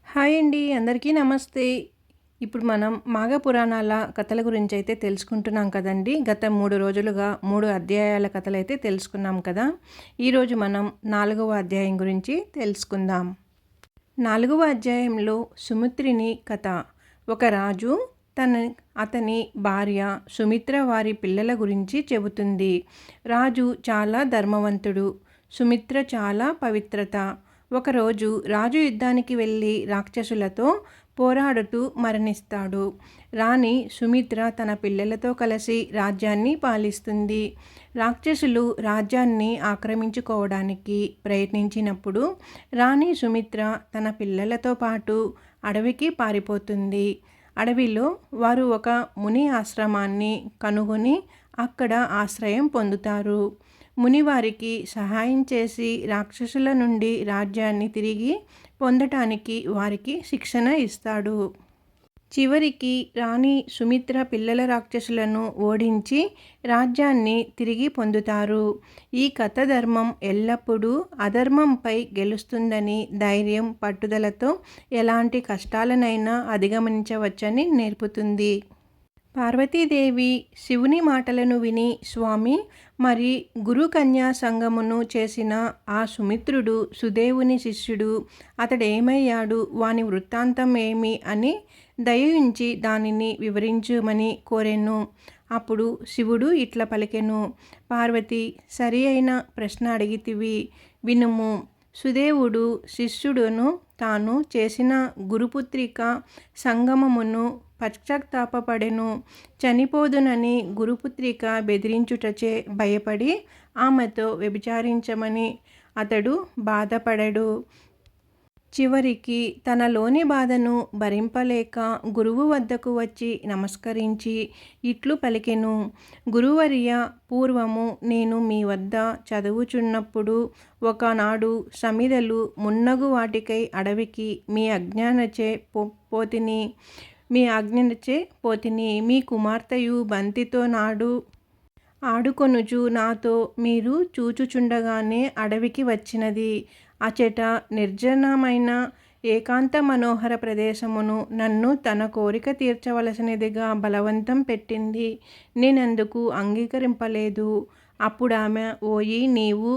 Hi అండి. అందరికీ నమస్తే. ఇప్పుడు మనం మాఘ పురాణాల కథల గురించైతే తెలుసుకుంటున్నాం కదండీ. గత 3 రోజులుగా 3 అధ్యాయాల కథలైతే తెలుసుకున్నాం కదా! ఈరోజు మనం 4వ అధ్యాయం గురించి తెలుసుకుందాం. 4వ అధ్యాయంలో సుమిత్రిని కథ. ఒక రాజు అతని భార్య సుమిత్ర వారి పిల్లల గురించి చెబుతుంది. రాజు చాలా ధర్మవంతుడు. సుమిత్ర చాలా పవిత్రత. ఒకరోజు రాజు యుద్ధానికి వెళ్ళి రాక్షసులతో పోరాడుతూ మరణిస్తాడు. రాణి సుమిత్ర తన పిల్లలతో కలిసి రాజ్యాన్ని పాలిస్తుంది. రాక్షసులు రాజ్యాన్ని ఆక్రమించుకోవడానికి ప్రయత్నించినప్పుడు రాణి సుమిత్ర తన పిల్లలతో పాటు అడవికి పారిపోతుంది. అడవిలో వారు ఒక ముని ఆశ్రమాన్ని కనుగొని అక్కడ ఆశ్రయం పొందుతారు. మునివారికి సహాయం చేసి రాక్షసుల నుండి రాజ్యాన్ని తిరిగి పొందటానికి వారికి శిక్షణ ఇస్తాడు. చివరికి రాణి సుమిత్ర పిల్లల రాక్షసులను ఓడించి రాజ్యాన్ని తిరిగి పొందుతారు. ఈ కథ ధర్మం ఎల్లప్పుడూ అధర్మంపై గెలుస్తుందని, ధైర్యం, పట్టుదలతో ఎలాంటి కష్టాలనైనా అధిగమించవచ్చని నేర్పుతుంది. పార్వతీదేవి శివుని మాటలను విని స్వామి మరి గురుకన్యా సంగమును చేసిన ఆ సుమిత్రుడు సుదేవుని శిష్యుడు. అతడేమయ్యాడు, వాని వృత్తాంతం ఏమి అని దయించి దానిని వివరించుమని కోరెను. అప్పుడు శివుడు ఇట్ల పలికెను. పార్వతి, సరి అయిన ప్రశ్న అడిగితివి, వినుము. సుదేవుడు శిష్యుడును తాను చేసిన గురుపుత్రిక సంగమమును పశ్చాత్తాపపడెను. చనిపోదునని గురుపుత్రిక బెదిరించుటచే భయపడి ఆమెతో వ్యభిచారించమని అతడు బాధపడెడు. చివరికి తనలోని బాధను భరింపలేక గురువు వద్దకు వచ్చి నమస్కరించి ఇట్లు పలికెను. గురువర్య, పూర్వము నేను మీ వద్ద చదువుచున్నప్పుడు ఒకనాడు సమిధలు మున్నగు వాటికై అడవికి మీ ఆజ్ఞనచే పోతిని. మీ కుమార్తెయు బంతితో నాడు ఆడుకొనుచు నాతో మీరు చూచుచుండగానే అడవికి వచ్చినది. అచట నిర్జనమైన ఏకాంత మనోహర ప్రదేశమును నన్ను తన కోరిక తీర్చవలసినదిగా బలవంతం పెట్టింది. నేనందుకు అంగీకరింపలేదు. అప్పుడామె, ఓయి, నీవు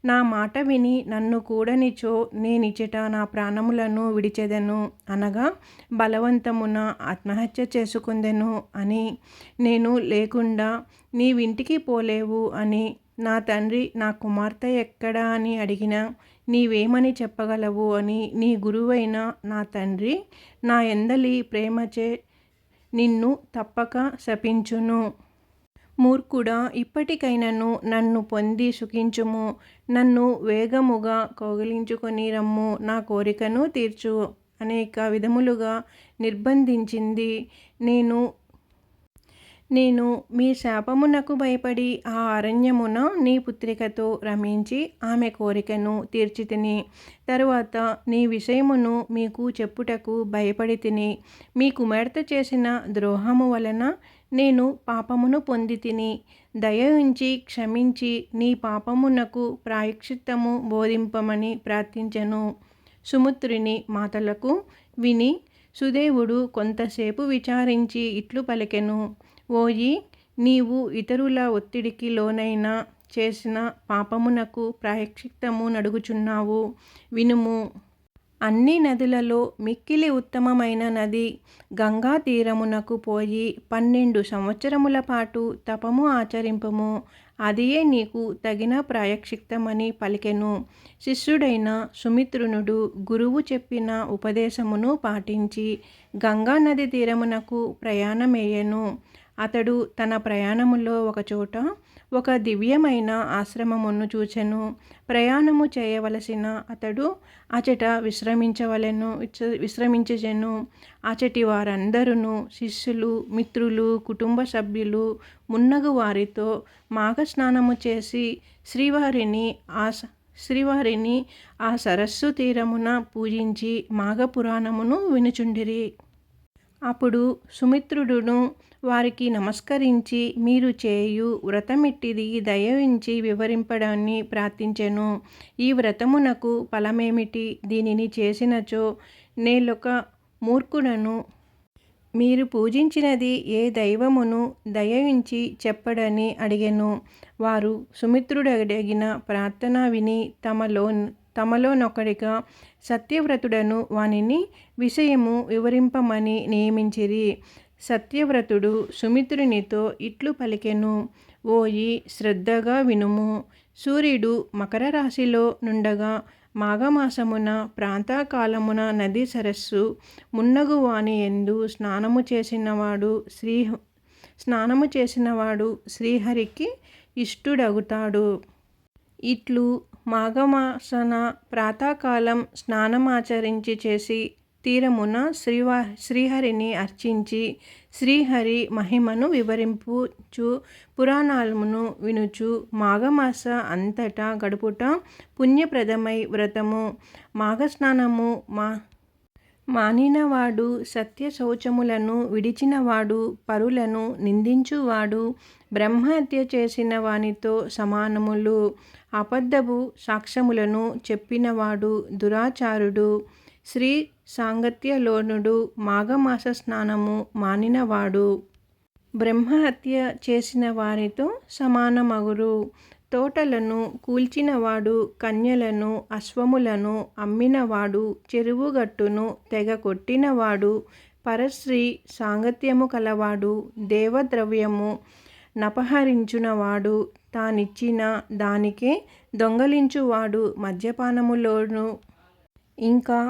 నా మాట విని నన్ను కూడనిచో నేనిచట నా ప్రాణములను విడిచెదను అనగా బలవంతమున ఆత్మహత్య చేసుకుందెను అని, నేను లేకుండా నీవింటికి పోలేవు అని, నా తండ్రి నా కుమార్తె ఎక్కడా అని అడిగినా నీవేమని చెప్పగలవు అని నీ గురువైన నా తండ్రి నా యందలి ప్రేమచే నిన్ను తప్పక శపించును. మూర్ఖుడా, ఇప్పటికైనను నన్ను పొంది సుఖించుము. నన్ను వేగముగా కౌగిలించుకొని రమ్ము, నా కోరికను తీర్చు. అనేక విధములుగా నిర్బంధించింది. నేను మీ శాపమునకు భయపడి ఆ అరణ్యమున నీ పుత్రికతో రమించి ఆమె కోరికను తీర్చితిని. తరువాత నీ విషయమును మీకు చెప్పుటకు భయపడితిని. మీ కుమార్తె చేసిన ద్రోహము వలన నేను పాపమును పొందితిని. దయ ఉంచి క్షమించి నీ పాపమునకు ప్రాయశ్చిత్తము బోధింపమని ప్రార్థించెను. సుమిత్రుని మాటలకు విని సుదేవుడు కొంతసేపు విచారించి ఇట్లు పలికెను. ఓయి, నీవు ఇతరుల ఒత్తిడికి లోనైన చేసిన పాపమునకు ప్రాయశ్చిత్తము నడుగుచున్నావు. వినుము. అన్ని నదులలో మిక్కిలి ఉత్తమమైన నది గంగా తీరమునకు పోయి 12 సంవత్సరముల పాటు తపము ఆచరింపుము. అదియే నీకు తగిన ప్రాయశ్చిత్తమని పలికెను. శిష్యుడైన సుమిత్రునుడు గురువు చెప్పిన ఉపదేశమును పాటించి గంగా నది తీరమునకు ప్రయాణమయ్యెను. అతడు తన ప్రయాణములో ఒకచోట ఒక దివ్యమైన ఆశ్రమమును చూచెను. ప్రయాణము చేయవలసిన అతడు అచట విశ్రమించెను. అచటి వారందరూ శిష్యులు, మిత్రులు, కుటుంబ సభ్యులు మున్నగు వారితో మాఘ స్నానము చేసి శ్రీవారిని ఆ సరస్సు తీరమున పూజించి మాఘ పురాణమును వినుచుండిరి. అప్పుడు సుమిత్రుడును వారికి నమస్కరించి మీరు చేయు వ్రతమిట్టిది దయవించి వివరింపడాన్ని ప్రార్థించెను. ఈ వ్రతమునకు ఫలమేమిటి? దీనిని చేసినచో నేనొక మూర్ఖుడను. మీరు పూజించినది ఏ దైవమును దయయుంచి చెప్పడని అడిగెను. వారు సుమిత్రుడడిగిన ప్రార్థన విని తమలోనొకడిగా సత్యవ్రతుడను వానిని విషయము వివరింపమని నియమించిరి. సత్యవ్రతుడు సుమిత్రునితో ఇట్లు పలికెను. ఓయి శ్రద్ధగా వినుము. సూర్యుడు మకర రాశిలో నుండగా మాఘమాసమున ప్రాతకాలమున నది సరస్సు మున్నగువాని యందు స్నానము చేసినవాడు శ్రీహరికి ఇష్టుడగుతాడు. ఇట్లు మాఘమాసన ప్రాతకాలం స్నానమాచరించి చేసి తీరమున శ్రీహరిని అర్చించి శ్రీహరి మహిమను వివరింపుచు పురాణాలను వినుచు మాఘమాస అంతటా గడుపుట పుణ్యప్రదమై వ్రతము. మాఘస్నానము మానినవాడు సత్య శౌచములను విడిచినవాడు పరులను నిందించువాడు బ్రహ్మహత్య చేసిన వానితో సమానములు. అబద్ధపు సాక్ష్యములను చెప్పినవాడు దురాచారుడు. స్త్రీ సాంగత్యలోనుడు మాఘమాస స్నానము మానినవాడు బ్రహ్మహత్య చేసిన వారితో సమానమగురు. తోటలను కూల్చినవాడు కన్యలను అశ్వములను అమ్మినవాడు చెరువుగట్టును తెగ కొట్టినవాడు పరస్త్రీ సాంగత్యము కలవాడు దేవద్రవ్యము నపహరించునవాడు తానిచ్చిన దానికే దొంగలించువాడు మద్యపానములోను ఇంకా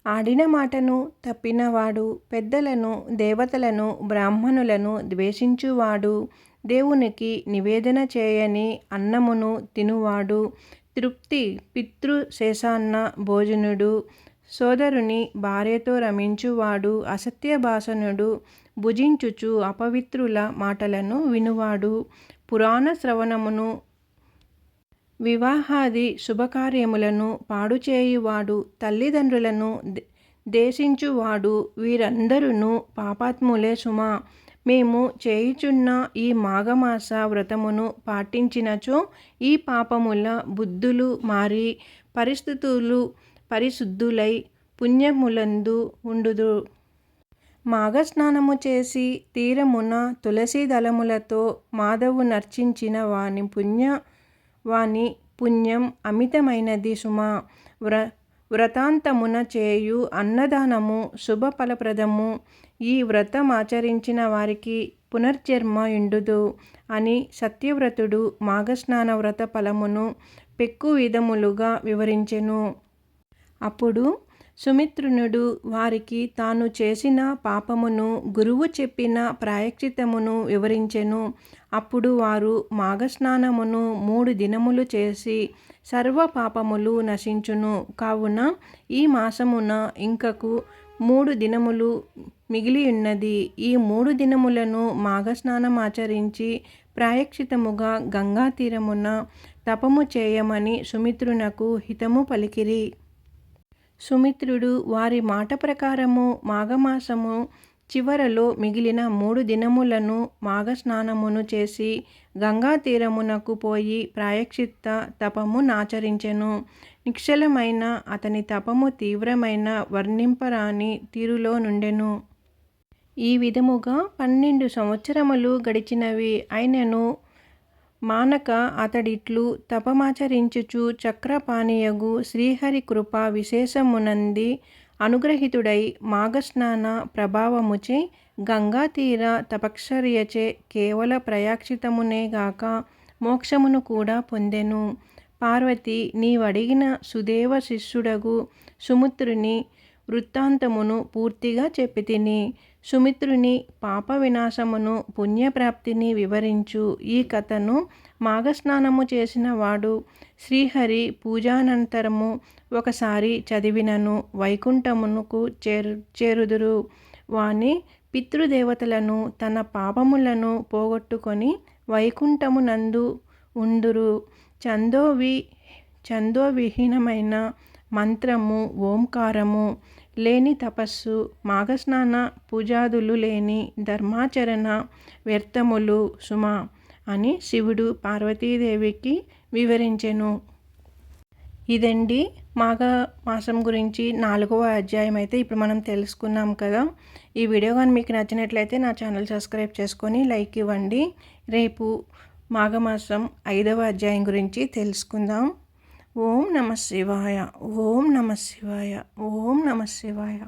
ఆడిన మాటను తప్పినవాడు పెద్దలను దేవతలను బ్రాహ్మణులను ద్వేషించువాడు దేవునికి నివేదన చేయని అన్నమును తినువాడు తృప్తి పితృశేషాన్న భోజనుడు సోదరుని భార్యతో రమించువాడు అసత్యభాషణుడు భుజించుచు అపవిత్రుల మాటలను వినువాడు పురాణ శ్రవణమును వివాహాది శుభకార్యములను పాడుచేయువాడు తల్లిదండ్రులను దేశించువాడు వీరందరును పాపాత్ములే సుమా. మేము చేయుచున్న ఈ మాఘమాస వ్రతమును పాటించినచో ఈ పాపముల బుద్ధులు మారి పరిశుద్ధులై పుణ్యములందు ఉండుదు. మాఘస్నానము చేసి తీరమున తులసి దళములతో మాధవు నర్చించిన వాని పుణ్యం అమితమైనది సుమా. వ్రతాంతమున చేయు అన్నదానము శుభఫలప్రదము. ఈ వ్రతమాచరించిన వారికి పునర్జన్మ యుండుదు అని సత్యవ్రతుడు మాఘస్నాన వ్రత ఫలమును పెక్కు విధములుగా వివరించెను. అప్పుడు సుమిత్రునుడు వారికి తాను చేసిన పాపమును గురువు చెప్పిన ప్రాయశ్చిత్తమును వివరించెను. అప్పుడు వారు మాఘస్నానమును 3 దినములు చేసి సర్వ పాపములు నశించును. కావున ఈ మాసమున ఇంకకు 3 దినములు మిగిలియున్నది. ఈ 3 దినములను మాఘస్నానమాచరించి ప్రాయశ్చిత్తముగా గంగా తీరమున తపము చేయమని సుమిత్రునకు హితము పలికిరి. సుమిత్రుడు వారి మాట ప్రకారము మాఘమాసము చివరలో మిగిలిన 3 దినములను మాఘస్నానమును చేసి గంగా తీరమునకు పోయి ప్రాయశ్చిత్త తపము నాచరించెను. నిశ్చలమైన అతని తపము తీవ్రమైన వర్ణింపరాని తీరులో నుండెను. ఈ విధముగా 12 సంవత్సరములు గడిచినవి. అయినను మానక అతడిట్లు తపమాచరించుచు చక్రపాణియగు శ్రీహరి కృప విశేషమునంది అనుగ్రహితుడై మాఘస్నాన ప్రభావముచే గంగాతీర తపశ్చర్యచే కేవల ప్రాయశ్చిత్తమునేగాక మోక్షమును కూడా పొందెను. పార్వతి నీవడిగిన సుదేవ శిష్యుడగు సుమిత్రుని వృత్తాంతమును పూర్తిగా చెప్పితిని. సుమిత్రుని పాప వినాశమును పుణ్యప్రాప్తిని వివరించు ఈ కథను మాఘస్నానము చేసిన వాడు శ్రీహరి పూజానంతరము ఒకసారి చదివినను వైకుంఠమునకు చేరుదురు. వాని పితృదేవతలను తన పాపములను పోగొట్టుకొని వైకుంఠమునందు ఉందురు. ఛందోవిహీనమైన మంత్రము ఓంకారము లేని తపస్సు మాఘస్నాన పూజాదులు లేని ధర్మాచరణ వ్యర్థములు సుమా అని శివుడు పార్వతీదేవికి వివరించెను. ఇదండి మాఘ మాసం గురించి 4వ అధ్యాయం అయితే ఇప్పుడు మనం తెలుసుకున్నాం కదా. ఈ వీడియో కానీ మీకు నచ్చినట్లయితే నా ఛానల్ సబ్స్క్రైబ్ చేసుకొని లైక్ ఇవ్వండి. రేపు మాఘమాసం 5వ అధ్యాయం గురించి తెలుసుకుందాం. ఓం నమః శివాయ, ఓం నమః శివాయ, ఓం నమః శివాయ.